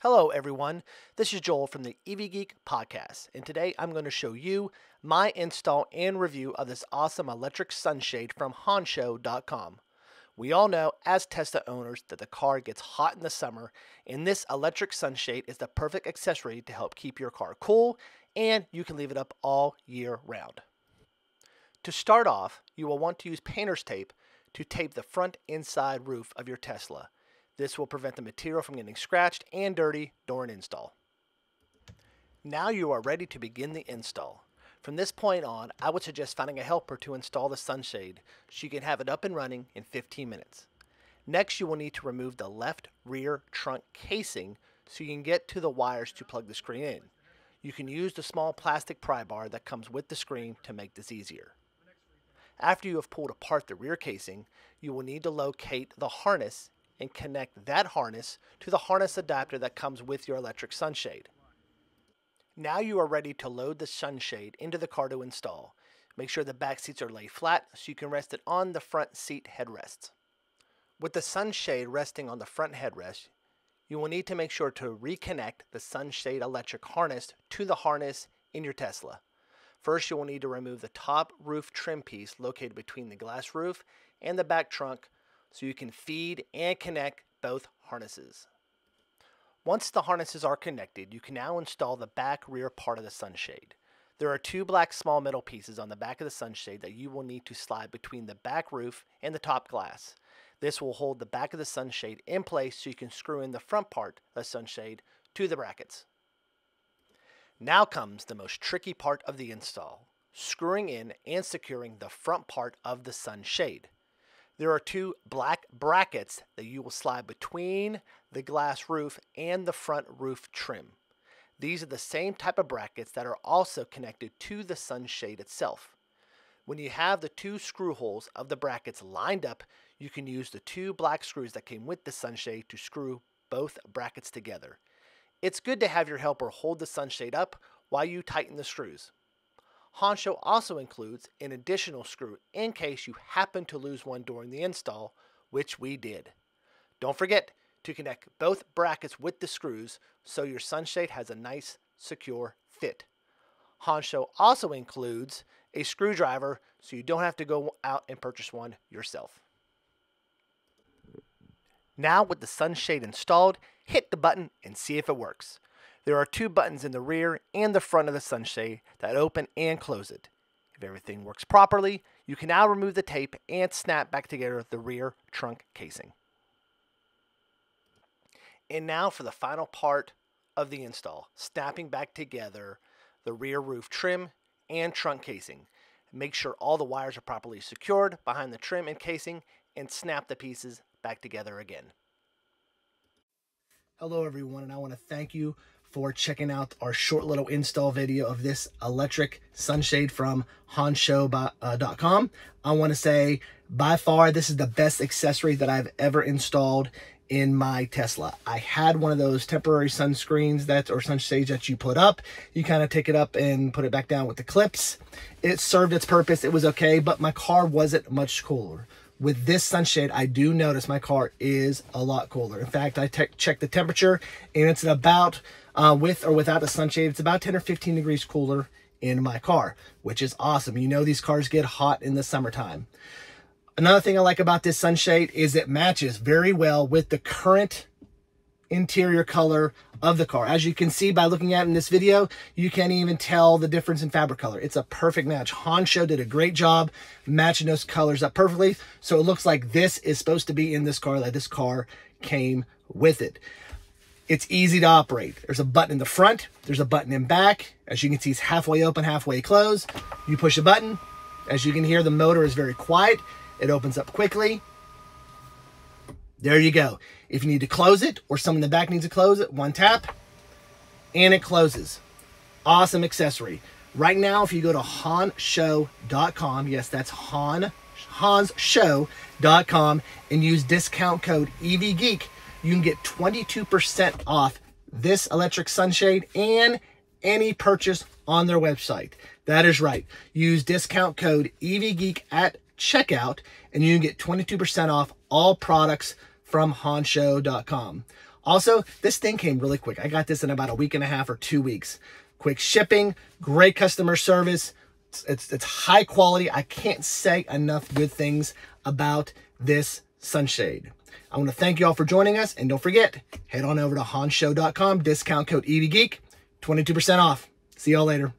Hello everyone, this is Joel from the EV Geek podcast, and today I'm going to show you my install and review of this awesome electric sunshade from Honsho.com. We all know as Tesla owners that the car gets hot in the summer, and this electric sunshade is the perfect accessory to help keep your car cool, and you can leave it up all year round. To start off, you will want to use painter's tape to tape the front and side roof of your Tesla. This will prevent the material from getting scratched and dirty during install. Now you are ready to begin the install. From this point on, I would suggest finding a helper to install the sunshade so you can have it up and running in 15 minutes. Next, you will need to remove the left rear trunk casing so you can get to the wires to plug the screen in. You can use the small plastic pry bar that comes with the screen to make this easier. After you have pulled apart the rear casing, you will need to locate the harness and connect that harness to the harness adapter that comes with your electric sunshade. Now you are ready to load the sunshade into the car to install. Make sure the back seats are laid flat so you can rest it on the front seat headrests. With the sunshade resting on the front headrest, you will need to make sure to reconnect the sunshade electric harness to the harness in your Tesla. First, you will need to remove the top roof trim piece located between the glass roof and the back trunk so you can feed and connect both harnesses. Once the harnesses are connected, you can now install the back rear part of the sunshade. There are two black small metal pieces on the back of the sunshade that you will need to slide between the back roof and the top glass. This will hold the back of the sunshade in place so you can screw in the front part of the sunshade to the brackets. Now comes the most tricky part of the install, screwing in and securing the front part of the sunshade. There are two black brackets that you will slide between the glass roof and the front roof trim. These are the same type of brackets that are also connected to the sunshade itself. When you have the two screw holes of the brackets lined up, you can use the two black screws that came with the sunshade to screw both brackets together. It's good to have your helper hold the sunshade up while you tighten the screws. Honsho also includes an additional screw in case you happen to lose one during the install, which we did. Don't forget to connect both brackets with the screws so your sunshade has a nice, secure fit. Honsho also includes a screwdriver so you don't have to go out and purchase one yourself. Now with the sunshade installed, hit the button and see if it works. There are two buttons in the rear and the front of the sunshade that open and close it. If everything works properly, you can now remove the tape and snap back together the rear trunk casing. And now for the final part of the install, snapping back together the rear roof trim and trunk casing. Make sure all the wires are properly secured behind the trim and casing and snap the pieces back together again. Hello everyone, and I want to thank you for checking out our short little install video of this electric sunshade from Honsho.com. I want to say by far this is the best accessory that I've ever installed in my Tesla. I had one of those temporary sunscreens or sunshades that you put up. You kind of take it up and put it back down with the clips. It served its purpose. It was okay, but my car wasn't much cooler. With this sunshade, I do notice my car is a lot cooler. In fact, I checked the temperature, and it's about, with or without the sunshade, it's about 10 or 15 degrees cooler in my car, which is awesome. You know these cars get hot in the summertime. Another thing I like about this sunshade is it matches very well with the current interior color of the car. As you can see by looking at it in this video, you can't even tell the difference in fabric color. It's a perfect match. Honsho did a great job matching those colors up perfectly. So it looks like this is supposed to be in this car, like this car came with it. It's easy to operate. There's a button in the front. There's a button in back. As you can see, it's halfway open, halfway closed. You push a button. As you can hear, the motor is very quiet. It opens up quickly. There you go. If you need to close it or someone in the back needs to close it, one tap and it closes. Awesome accessory. Right now, if you go to Honsho.com, yes, that's Honsho.com, and use discount code EV Geek, you can get 22% off this electric sunshade and any purchase on their website. That is right. Use discount code EV Geek at checkout, and you can get 22% off all products from Honsho.com. Also, this thing came really quick. I got this in about a week and a half or 2 weeks. Quick shipping, great customer service. It's high quality. I can't say enough good things about this sunshade. I want to thank you all for joining us, and don't forget, head on over to honshow.com, discount code EV Geek, 22% off. See y'all later.